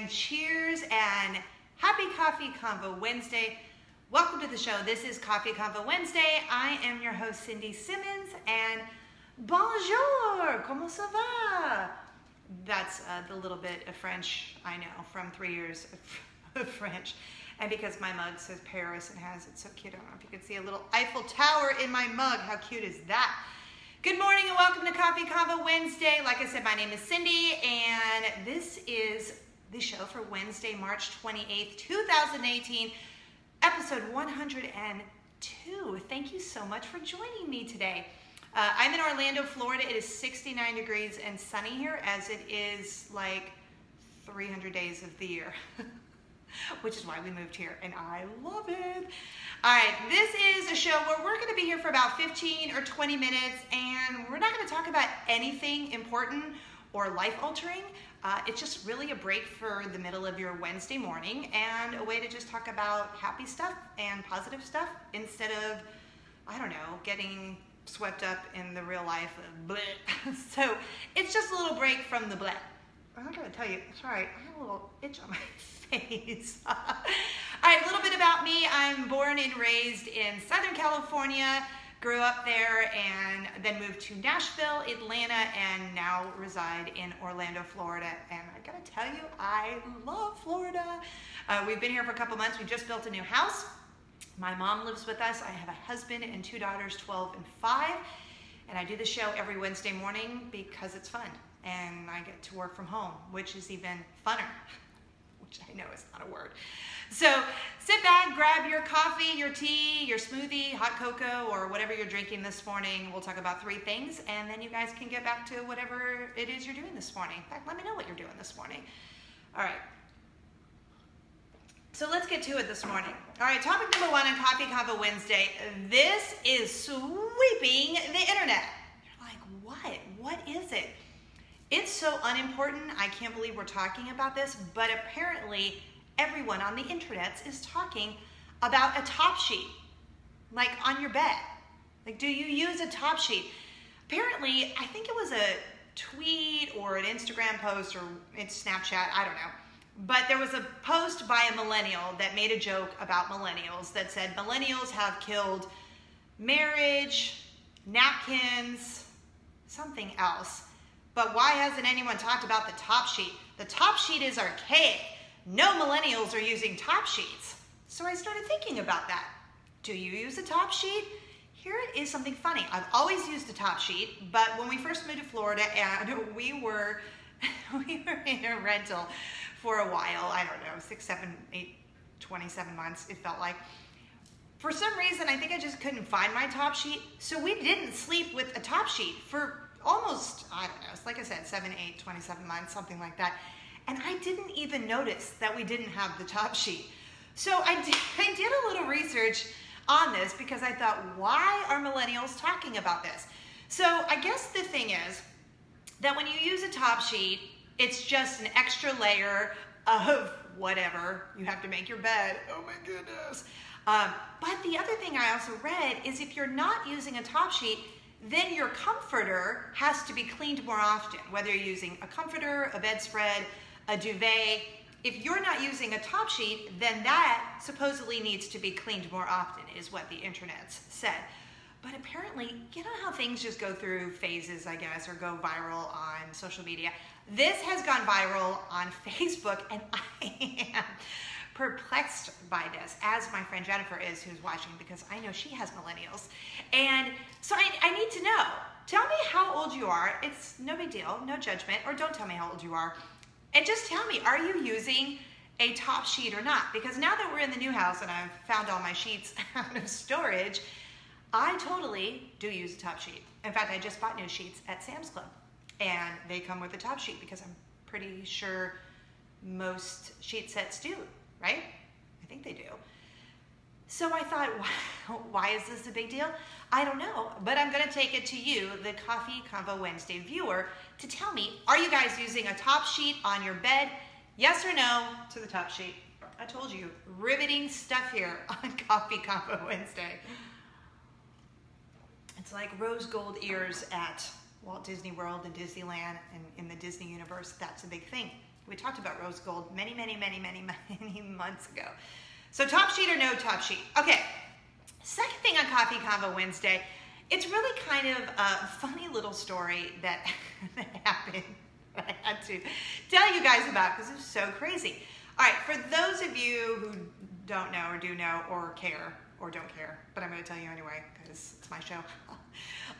and cheers and happy Coffee Convo Wednesday. Welcome to the show. This is Coffee Convo Wednesday. I am your host, Cindy Simmons, and bonjour, comment ça va? That's the little bit of French I know from 3 years of French. And because my mug says Paris and it's so cute. I don't know if you can see a little Eiffel Tower in my mug. How cute is that? Good morning and welcome to Coffee Convo Wednesday. Like I said, my name is Cindy, and this is the show for Wednesday, March 28th, 2018, episode 102. Thank you so much for joining me today. I'm in Orlando, Florida. It is 69 degrees and sunny here, as it is like 300 days of the year, which is why we moved here, and I love it. All right, this is a show where we're going to be here for about 15 or 20 minutes, and we're not going to talk about anything important or life-altering. It's just really a break for the middle of your Wednesday morning and a way to just talk about happy stuff and positive stuff instead of, I don't know, getting swept up in the real life of bleh. So it's just a little break from the bleh. I'm going to tell you, sorry, I have a little itch on my face. All right, a little bit about me. I'm born and raised in Southern California, grew up there, and then moved to Nashville, Atlanta, and now reside in Orlando, Florida. And I gotta tell you, I love Florida. We've been here for a couple months. We just built a new house. My mom lives with us. I have a husband and two daughters, 12 and 5. And I do the show every Wednesday morning because it's fun. And I get to work from home, which is even funner, which I know is not a word. So sit back, grab your coffee, your tea, your smoothie, hot cocoa, or whatever you're drinking this morning. We'll talk about 3 things, and then you guys can get back to whatever it is you're doing this morning. In fact, let me know what you're doing this morning. All right. So let's get to it this morning. All right, topic number 1 on Coffee Convo Wednesday. This is sweeping the internet. You're like, what? What is it? It's so unimportant. I can't believe we're talking about this, but apparently everyone on the internet is talking about a top sheet, like on your bed. Like, do you use a top sheet? Apparently, I think it was a tweet or an Instagram post or it's Snapchat, I don't know. But there was a post by a millennial that made a joke about millennials that said millennials have killed marriage, napkins, something else. But why hasn't anyone talked about the top sheet? The top sheet is archaic. No millennials are using top sheets. So I started thinking about that. Do you use a top sheet? Here is something funny. I've always used a top sheet, but when we first moved to Florida and we were in a rental for a while, I don't know, 6, 7, 8, 27 months, it felt like. For some reason, I think I just couldn't find my top sheet, so we didn't sleep with a top sheet for almost, I don't know, it's like I said, 7, 8, 27 months, something like that. And I didn't even notice that we didn't have the top sheet. So I did a little research on this because I thought, why are millennials talking about this? So I guess the thing is that when you use a top sheet, it's just an extra layer of whatever. You have to make your bed. Oh my goodness. But the other thing I also read is if you're not using a top sheet, then your comforter has to be cleaned more often, whether you're using a comforter, a bedspread, a duvet. If you're not using a top sheet, then that supposedly needs to be cleaned more often, is what the internet said. But apparently, you know how things just go through phases, I guess, or go viral on social media. This has gone viral on Facebook, and I am perplexed by this, as my friend Jennifer is, who's watching, because I know she has millennials. And so I need to know. Tell me how old you are. It's no big deal, no judgment, or don't tell me how old you are. And just tell me, are you using a top sheet or not? Because now that we're in the new house and I've found all my sheets out of storage, I totally do use a top sheet. In fact, I just bought new sheets at Sam's Club, and they come with a top sheet because I'm pretty sure most sheet sets do, right? I think they do. So I thought, why is this a big deal? I don't know, but I'm gonna take it to you, the Coffee Convo Wednesday viewer, to tell me, are you guys using a top sheet on your bed? Yes or no to the top sheet? I told you, riveting stuff here on Coffee Convo Wednesday. It's like rose gold ears at Walt Disney World and Disneyland and in the Disney universe. That's a big thing. We talked about rose gold many months ago. So top sheet or no top sheet? Okay, second thing on Coffee Convo Wednesday, it's really kind of a funny little story that happened that I had to tell you guys about because it was so crazy. All right, for those of you who don't know or do know or care or don't care, but I'm going to tell you anyway because it's my show.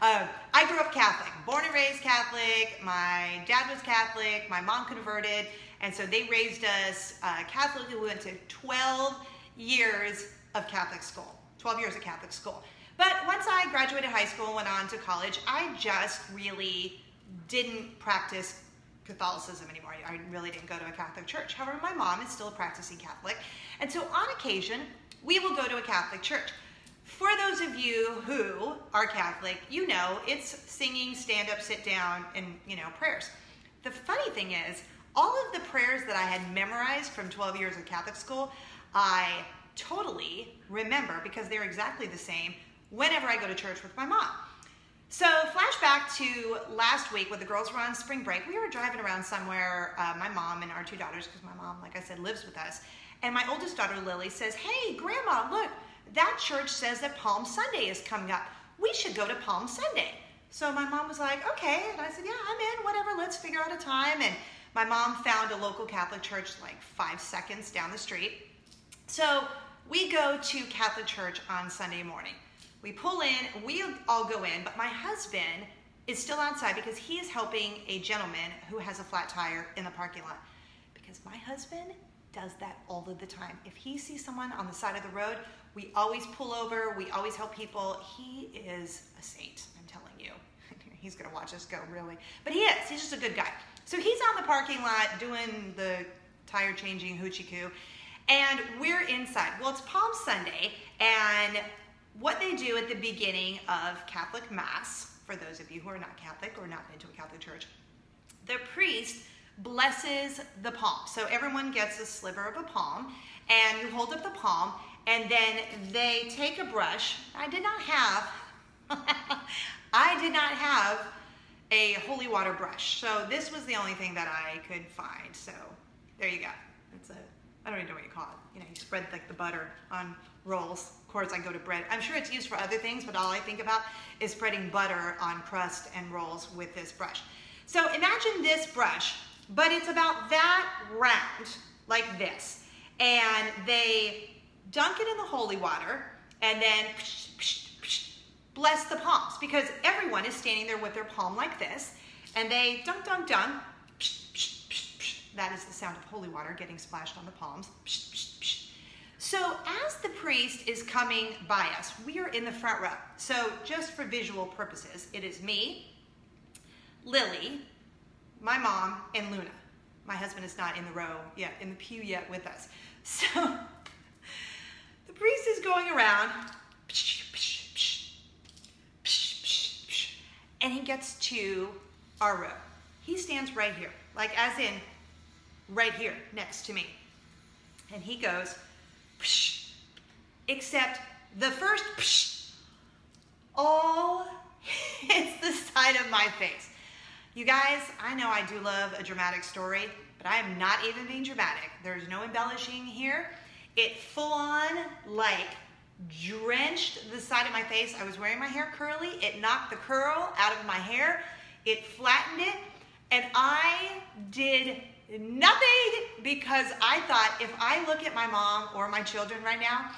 I grew up Catholic, born and raised Catholic. My dad was Catholic. My mom converted, and so they raised us Catholic. We went to 12 years of Catholic school, 12 years of Catholic school. But once I graduated high school and went on to college, I just really didn't practice Catholicism anymore. I really didn't go to a Catholic church. However, my mom is still a practicing Catholic, and so on occasion, we will go to a Catholic church. For those of you who are Catholic, you know it's singing, stand up, sit down, and prayers. The funny thing is, all of the prayers that I had memorized from 12 years of Catholic school, I totally remember because they're exactly the same whenever I go to church with my mom. So flashback to last week when the girls were on spring break, we were driving around somewhere, my mom and our two daughters, because my mom, like I said, lives with us. And my oldest daughter, Lily, says, "Hey, Grandma, look, that church says that Palm Sunday is coming up. We should go to Palm Sunday." So my mom was like, "Okay." And I said, "Yeah, I'm in, whatever, let's figure out a time." And my mom found a local Catholic church like 5 seconds down the street. So we go to Catholic church on Sunday morning. We pull in, we all go in, but my husband is still outside because he is helping a gentleman who has a flat tire in the parking lot. Because my husband does that all of the time. If he sees someone on the side of the road, we always pull over, we always help people. He is a saint, I'm telling you. He's gonna watch us go, really. But he is, he's just a good guy. So he's on the parking lot doing the tire changing hoochie coo, and we're inside. Well, it's Palm Sunday, and what they do at the beginning of Catholic Mass, for those of you who are not Catholic or not into a Catholic church, the priest blesses the palm. So everyone gets a sliver of a palm, and you hold up the palm, and then they take a brush. I did not have a holy water brush. So this was the only thing that I could find. So there you go. It's I don't even know what you call it. You spread like the butter on rolls. Of course, I go to bread. I'm sure it's used for other things, but all I think about is spreading butter on crust and rolls with this brush. So imagine this brush, but it's about that round, like this. And they dunk it in the holy water and then bless the palms, because everyone is standing there with their palm like this, and they dunk, dunk, dunk. That is the sound of holy water getting splashed on the palms. So as the priest is coming by us, we are in the front row. So just for visual purposes, it is me, Lily, my mom, and Luna. My husband is not in the row yet, in the pew yet with us. So the priest is going around, and he gets to our row. He stands right here, like as in right here next to me. And he goes, psh, except the first psh, all hits the side of my face. You guys, I know I do love a dramatic story, but I am not even being dramatic. There's no embellishing here. It full on like drenched the side of my face. I was wearing my hair curly. It knocked the curl out of my hair. It flattened it, and I did nothing because I thought if I look at my mom or my children right now,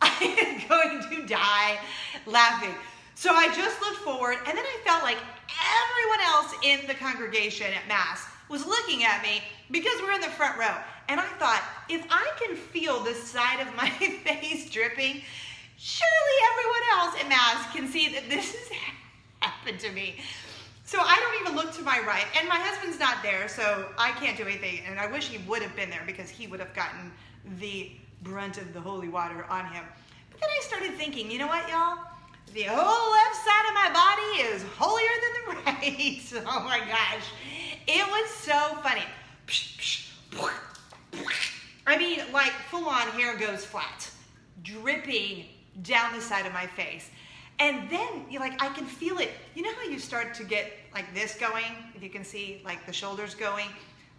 I am going to die laughing. So I just looked forward, and then I felt like everyone else in the congregation at Mass was looking at me because we're in the front row. And I thought, if I can feel the side of my face dripping, surely everyone else at Mass can see that this has happened to me. So I don't even look to my right, and my husband's not there, so I can't do anything. And I wish he would have been there because he would have gotten the brunt of the holy water on him. But then I started thinking, you know what, y'all? The whole left side of my body is holier than the right. Oh my gosh. It was so funny. I mean, like full on hair goes flat, dripping down the side of my face. And then, I can feel it. You know how you start to get like this going? If you can see like the shoulders going?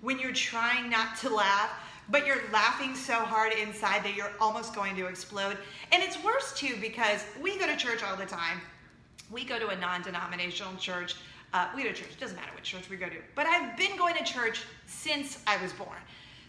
when you're trying not to laugh, but you're laughing so hard inside that you're almost going to explode. And it's worse too because we go to church all the time. We go to a non-denominational church. We go to church. It doesn't matter what church we go to. But I've been going to church since I was born.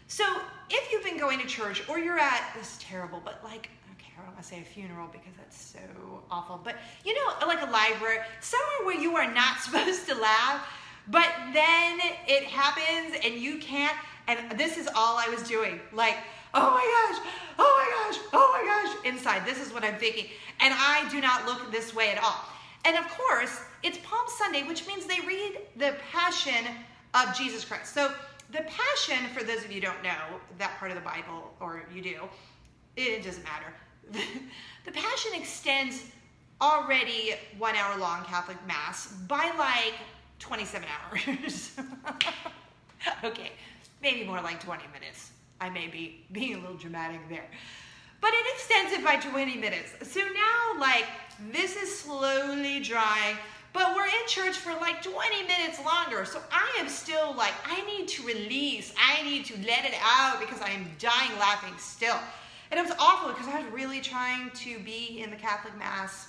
So if you've been going to church or you're at, this is terrible, but like, okay, I don't want to say a funeral because that's so awful. But you know, like a library, somewhere where you are not supposed to laugh, but then it happens and you can't. And this is all I was doing. Like, oh my gosh, oh my gosh, oh my gosh. Inside, this is what I'm thinking. And I do not look this way at all. And of course, it's Palm Sunday, which means they read the Passion of Jesus Christ. So the Passion, for those of you who don't know that part of the Bible, or you do, it doesn't matter. The Passion extends already 1 hour long Catholic Mass by like 27 hours. Okay. Maybe more like 20 minutes. I may be being a little dramatic there. But it extends it by 20 minutes. So now, like, this is slowly drying, but we're in church for like 20 minutes longer. So I am still like, I need to release. I need to let it out because I am dying laughing still. And it was awful because I was really trying to be in the Catholic Mass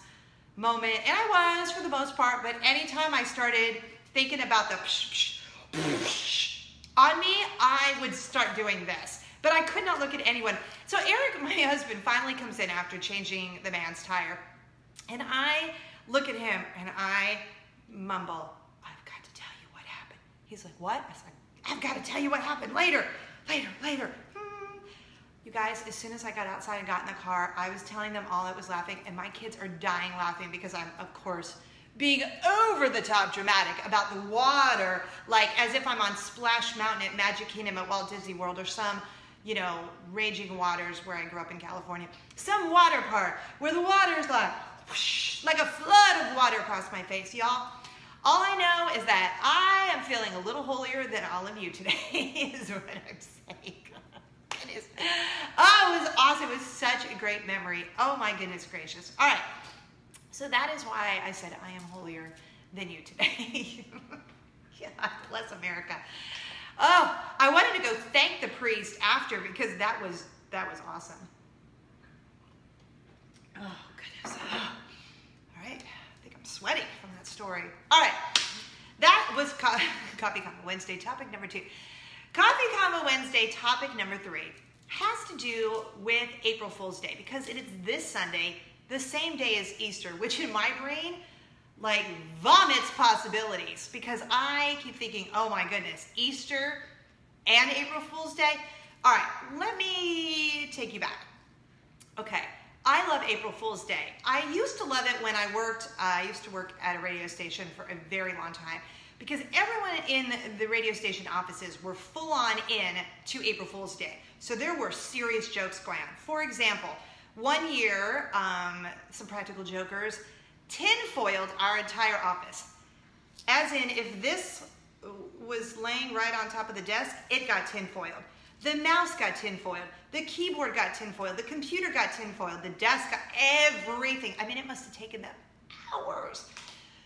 moment. And I was for the most part, but anytime I started thinking about the psh, psh, psh, on me, I would start doing this. But I could not look at anyone. So Eric, my husband, finally comes in after changing the man's tire. And I look at him and I mumble, I've got to tell you what happened. He's like, what? I was like, I've got to tell you what happened later. You guys, as soon as I got outside and got in the car, I was telling them all that was laughing. And my kids are dying laughing because I'm, of course, being over the top dramatic about the water, like as if I'm on Splash Mountain at Magic Kingdom at Walt Disney World or some, you know, Raging Waters where I grew up in California. Some water park where the water's like, whoosh, like a flood of water across my face, y'all. All I know is that I am feeling a little holier than all of you today is what I'm saying. Goodness. Oh, it was awesome. It was such a great memory. Oh my goodness gracious. All right. So that is why I said I am holier than you today. God bless America. Oh, I wanted to go thank the priest after because that was awesome. Oh, goodness. Oh. All right. I think I'm sweating from that story. All right. That was Coffee Convo Wednesday, topic number 2. Coffee Convo Wednesday, topic number 3 has to do with April Fool's Day because it is this Sunday, the same day as Easter, which in my brain, like, vomits possibilities because I keep thinking, oh my goodness, Easter and April Fool's Day? All right, let me take you back. Okay, I love April Fool's Day. I used to love it when I used to work at a radio station for a very long time because everyone in the radio station offices were full on in to April Fool's Day. So there were serious jokes going on. For example, one year, some practical jokers tin-foiled our entire office. As in, if this was laying right on top of the desk, it got tin-foiled. The mouse got tin-foiled. The keyboard got tin-foiled. The computer got tin-foiled. The desk got everything. I mean, it must have taken them hours.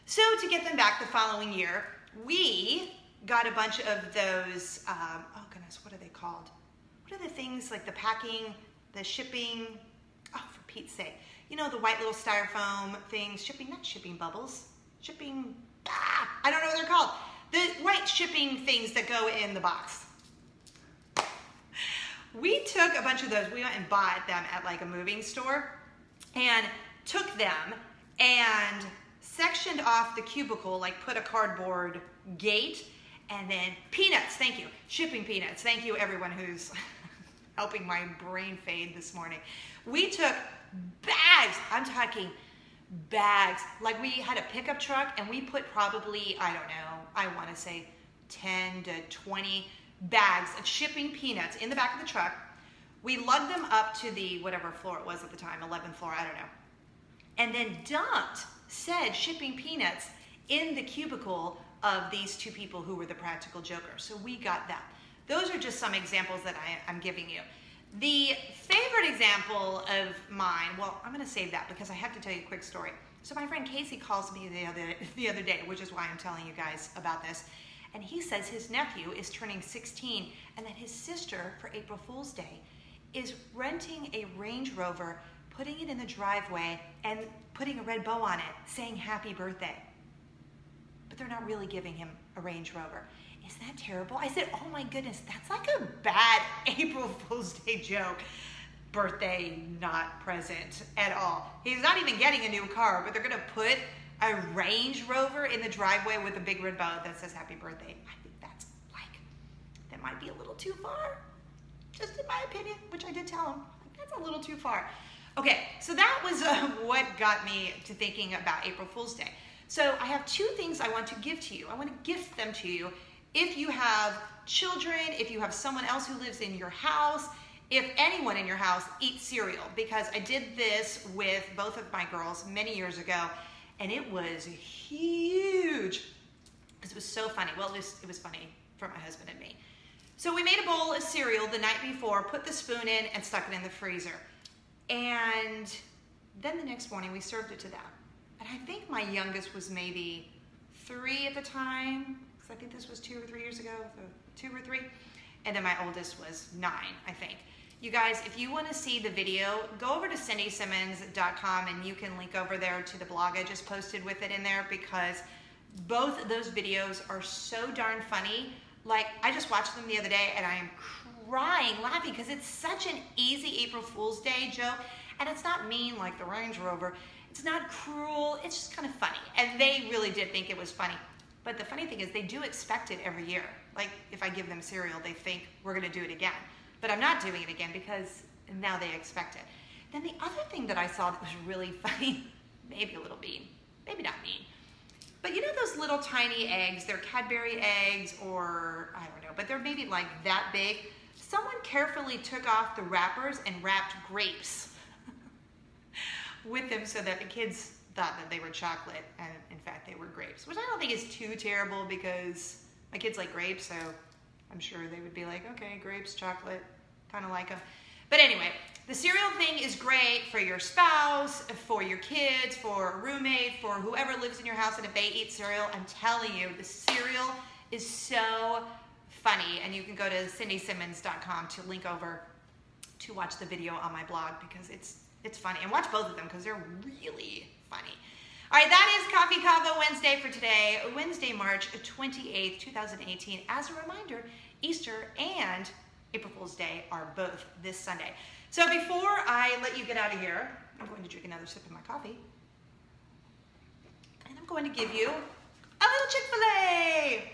So to get them back the following year, we got a bunch of those, oh goodness, what are they called? What are the things like the packing, the shipping, oh, for Pete's sake. You know, the white little styrofoam things, not shipping bubbles, I don't know what they're called. The white shipping things that go in the box. We took a bunch of those, we went and bought them at like a moving store and took them and sectioned off the cubicle, like put a cardboard gate and then peanuts, thank you, shipping peanuts. Thank you everyone who's helping my brain fade this morning. We took bags, I'm talking bags, like we had a pickup truck and we put probably, I don't know, I want to say 10 to 20 bags of shipping peanuts in the back of the truck. We lugged them up to the, whatever floor it was at the time, 11th floor, I don't know, and then dumped said shipping peanuts in the cubicle of these two people who were the practical jokers. So we got that. Those are just some examples that I'm giving you. The favorite example of mine, well, I'm going to save that because I have to tell you a quick story. So my friend Casey calls me the other day, which is why I'm telling you guys about this. And he says his nephew is turning 16 and that his sister, for April Fool's Day, is renting a Range Rover, putting it in the driveway and putting a red bow on it, saying happy birthday. But they're not really giving him a Range Rover. Isn't that terrible? I said, oh my goodness, that's like a bad April Fool's Day joke. Birthday, not present at all. He's not even getting a new car, but they're gonna put a Range Rover in the driveway with a big red bow that says happy birthday. I think that's that might be a little too far, just in my opinion, which I did tell him. That's a little too far. Okay, so that was what got me to thinking about April Fool's Day. So I have two things I want to give to you. I want to gift them to you. If you have children, if you have someone else who lives in your house, if anyone in your house eats cereal, because I did this with both of my girls many years ago, and it was huge because it was so funny. Well, it was funny for my husband and me. So we made a bowl of cereal the night before, put the spoon in, and stuck it in the freezer. And then the next morning we served it to them. And I think my youngest was maybe 3 at the time, because I think this was 2 or 3 years ago, so 2 or 3. And then my oldest was 9, I think. You guys, if you want to see the video, go over to cindysimmons.com and you can link over there to the blog I just posted with it in there, because both of those videos are so darn funny. Like, I just watched them the other day and I am crying laughing because it's such an easy April Fool's Day joke, and it's not mean like the Range Rover. It's not cruel, it's just kind of funny. And they really did think it was funny. But the funny thing is they do expect it every year. Like, if I give them cereal, they think we're gonna do it again. But I'm not doing it again because now they expect it. Then the other thing that I saw that was really funny, maybe a little mean, maybe not mean, but you know those little tiny eggs, they're Cadbury eggs, or I don't know, but they're maybe like that big. Someone carefully took off the wrappers and wrapped grapes with them so that the kids thought that they were chocolate, and in fact they were grapes, which I don't think is too terrible because my kids like grapes, so I'm sure they would be like, okay, grapes, chocolate, kind of like them. But anyway, the cereal thing is great for your spouse, for your kids, for a roommate, for whoever lives in your house, and if they eat cereal, I'm telling you, the cereal is so funny. And you can go to cindysimmons.com to link over to watch the video on my blog, because it's funny. And watch both of them because they're really funny. All right, that is Coffee Convo Wednesday for today, Wednesday, March 28th, 2018. As a reminder, Easter and April Fool's Day are both this Sunday. So before I let you get out of here, I'm going to drink another sip of my coffee. And I'm going to give you a little Chick-fil-A,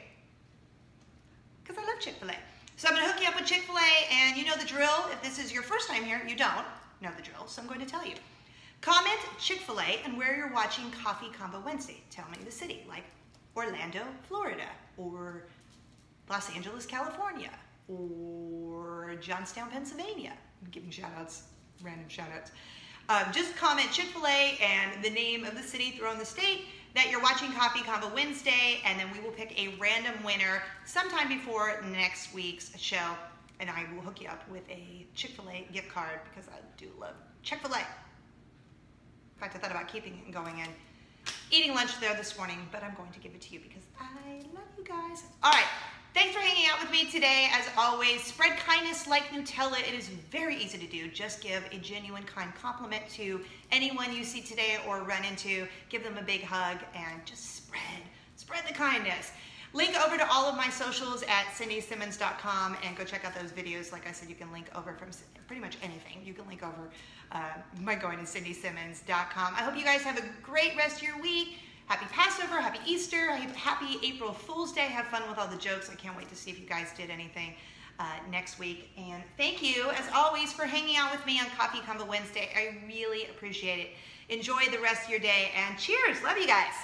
because I love Chick-fil-A. So I'm going to hook you up with Chick-fil-A, and you know the drill. If this is your first time here, you don't know the drill, so I'm going to tell you. Comment Chick-fil-A and where you're watching Coffee Convo Wednesday. Tell me the city, like Orlando, Florida, or Los Angeles, California, or Johnstown, Pennsylvania. I'm giving shout-outs, random shout-outs. Just comment Chick-fil-A and the name of the city, throw in the state that you're watching Coffee Convo Wednesday, and then we will pick a random winner sometime before next week's show, and I will hook you up with a Chick-fil-A gift card, because I do love Chick-fil-A. In fact, I thought about keeping it and going and eating lunch there this morning, but I'm going to give it to you because I love you guys. All right, thanks for hanging out with me today. As always, spread kindness like Nutella. It is very easy to do. Just give a genuine, kind compliment to anyone you see today or run into. Give them a big hug and just spread the kindness. Link over to all of my socials at cindysimmons.com and go check out those videos. Like I said, you can link over from pretty much anything. You can link over by going to cindysimmons.com. I hope you guys have a great rest of your week. Happy Passover, happy Easter, happy April Fool's Day. Have fun with all the jokes. I can't wait to see if you guys did anything next week. And thank you, as always, for hanging out with me on Coffee Convo Wednesday. I really appreciate it. Enjoy the rest of your day, and cheers. Love you guys.